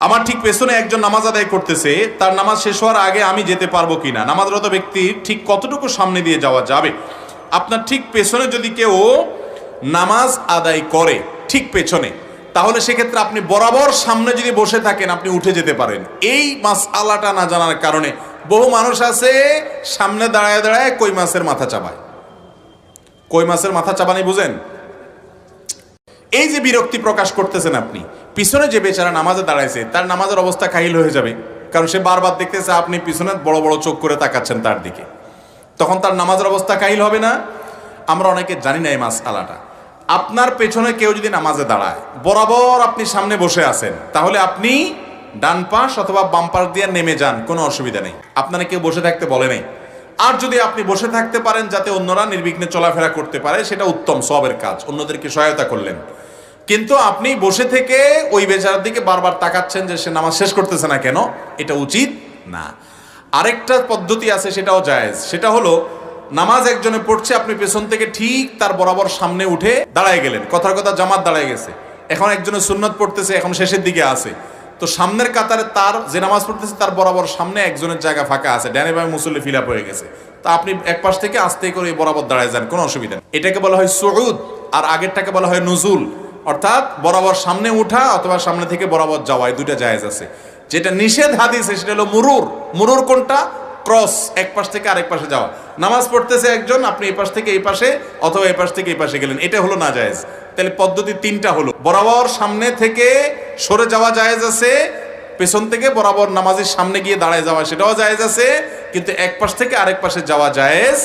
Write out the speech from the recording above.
আমার ঠিক পেছনে একজন নামাজ আদায় করতেছে, তার নামাজ শেষ হওয়ার আগে আমি যেতে পারবো কিনা, নামাজরত ব্যক্তির ঠিক কতটুকু সামনে দিয়ে যাওয়া যাবে। আপনার ঠিক পেছনে যদি কেউ নামাজ আদায় করে ঠিক পেছনে, তাহলে সেক্ষেত্রে আপনি বরাবর সামনে যদি বসে থাকেন আপনি উঠে যেতে পারেন। এই মাসআলাটা না জানার কারণে বহু মানুষ আছে সামনে দাঁড়ায় দাঁড়ায় কই মাছের মাথা চাবায়। কই মাছের মাথা চাবানি বুঝেন? এই যে বিরক্তি প্রকাশ করতেছেন আপনি, পিছনে যে বেচারা নামাজে দাঁড়াইছে তার নামাজের অবস্থা কাহিল হয়ে যাবে, কারণ সে বারবার দেখতেছে আপনি পিছনে বড় বড় চোখ করে তাকাচ্ছেন তার দিকে, তখন তার নামাজের অবস্থা কাহিল হবে না? আমরা অনেকে জানি না এই মাসআলাটা। আপনার পেছনে কেউ যদি নামাজে দাঁড়ায়, বরাবর আপনি সামনে বসে আছেন, তাহলে আপনি ডান পাশ অথবা বাম পাশ দিয়ে নেমে যান, কোনো অসুবিধা নেই, আপনারা কেউ বসে থাকতে বলে নেই। আর যদি আপনি বসে থাকতে পারেন যাতে অন্যরা নির্বিঘ্নে চলাফেরা করতে পারে, সেটা উত্তম সওয়াবের কাজ, অন্যদেরকে সহায়তা করলেন। কিন্তু আপনি বসে থেকে ওই বেচারার দিকে বারবার তাকাচ্ছেন যে সে নামাজ শেষ করতেছে না কেন, এটা উচিত না। আরেকটা পদ্ধতি আছে, সেটাও জায়েজ। সেটা হলো, নামাজ একজনে পড়ছে, আপনি পেছন থেকে ঠিক তার বরাবর সামনে উঠে দাঁড়ায় গেলেন। কথার কথা জামাত দাঁড়ায় গেছে, এখন একজনে সুন্নত পড়তেছে, এখন শেষের দিকে আছে, তো সামনের কাতারে তার যে নামাজ পড়তেছে তার বরাবর সামনে একজনের জায়গা ফাঁকা আছে, ডানে বামে মুসল্লি ফিল আপ হয়ে গেছে, তা আপনি এক পাশ থেকে আস্তে করে বরাবর দাঁড়ায় যান, কোনো অসুবিধা নেই। এটাকে বলা হয় সুউদ, আর আগেরটাকে বলা হয় নুজুল, অর্থাৎ বরাবর সামনে উঠা অথবা সামনে থেকে বরাবর যাওয়া, এই দুইটা জায়েজ আছে। যেটা নিষেধ হাদিসে সেটা হলো মুরুর। মুরুর কোনটা? ক্রস, এক পাশ থেকে আরেক পাশে যাওয়া। নামাজ পড়তেছে একজন, আপনি এই পাশ থেকে এই পাশে অথবা এই পাশ থেকে এই পাশে গেলেন, এটা হলো না জায়েজ। তাহলে পদ্ধতি তিনটা হলো, বরাবর সামনে থেকে সরে যাওয়া জায়েজ আছে, পেছন থেকে বরাবর নামাজের সামনে গিয়ে দাঁড়ায় যাওয়া সেটাও জায়েজ আছে, কিন্তু এক পাশ থেকে আরেক পাশে যাওয়া জায়েজ